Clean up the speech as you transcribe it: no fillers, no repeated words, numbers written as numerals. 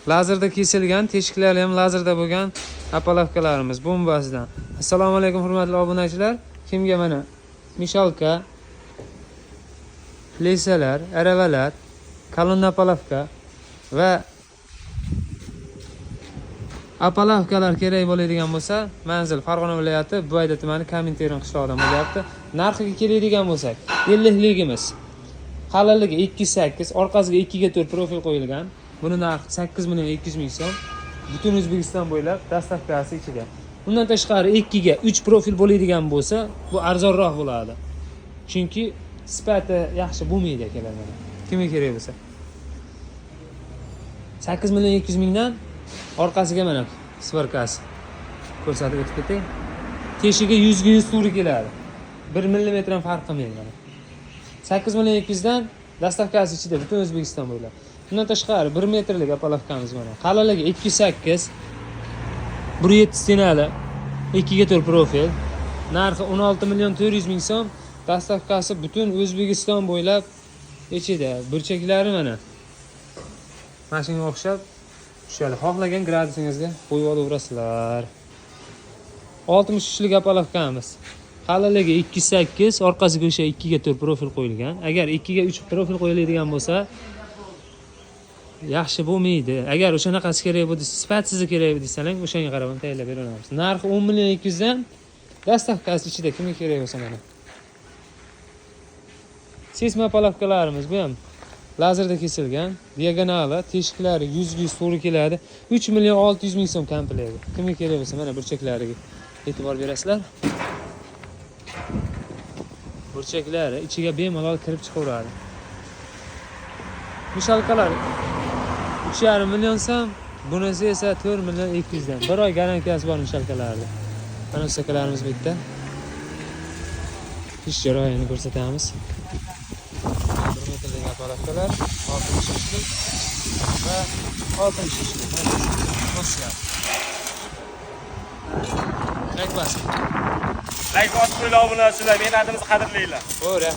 Lazerda kesilgan, teshiklari ham lazerda bo'lgan apalavkalarimiz bombasidan. Assalomu alaykum hurmatli obunachilar. Kimga mana mishalka, lesalar, aravalar, kalon apalavka va apalavkalar kerak bo'ladigan bo'lsa, manzil Farg'ona viloyati Buvayda tumani Kaminteron qishlog'idan bo'lyapti. Narxiga keladigan bo'lsak, 50ligimiz. Qalinligi 2.8, orqasiga 2 ga 4 profil qo'yilgan. Buni narxi 8 million 200 ming so'm. Butun O'zbekiston bo'ylab dastavkasi ichida. Undan tashqari 2 ga 3 profil bo'ladigan bo'lsa, bu arzonroq bo'ladi. Chunki sifati yaxshi bo'lmaydi akalar. Kimga kerak bo'lsa. 8 million 200 mingdan orqasiga mana sparkasi ko'rsatib o'tib ketay. Teshiga 100 ga 100 to'g'ri keladi. 1 mm ham farq qilmaydi. 8 million 200 dan dastavkasi ichida butun O'zbekiston bo'ylab. Bundan tashqari 1 metrlik apalavkamiz mana. Qalinligi 2.8, 1.7 stenali, 2 ga 4 profil. Narxi 16 million 400 ming so'm. Dastavkasi butun O'zbekiston bo'ylab ichida. Burchaklari mana. Mashinaga o'xshab tushadi. Xohlagan gradusingizga qo'yib olaverasizlar. 63lik apalavkamiz. Qalinligi 2.8, orqasiga o'sha 2 ga 4 profil qo'yilgan. Agar 2 ga 3 profil qo'yiladigan bo'lsa, yaxshi bo'lmaydi. Agar o'shanaqasi kerak bo'lsa, sifatsiz kerak desalang, o'shanga qarab tayyorlab beramiz. Narxi 10 million 200 dan dastavkasi ichida kimga kerak bo'lsa mana. Sesma apalavkalarimiz bu ham lazerda kesilgan, diagonali, teshiklari 100 ga 100 to'g'ri keladi. 3 million 600 ming so'm komplekti. Kimga kerak bo'lsa mana burchaklariga e'tibor berasizlar. Burchaklari ichiga bemalol kirib chiqaveradi. Mishalkalar 3,5 million so'm, bunisi esa 4 million 200 dan. Bir oy garantiyasi bor mishalkalarda. Mana sakalarimiz bitta. Ish jarayonini ko'rsatamiz. 1 metrlik apalavkalar, 6 shishlik va 6 shishlik. Qo'shlar. Like bas. Like bosib qo'yinglar obunachilar, mehnatimizni qadrlaylar. To'g'ri.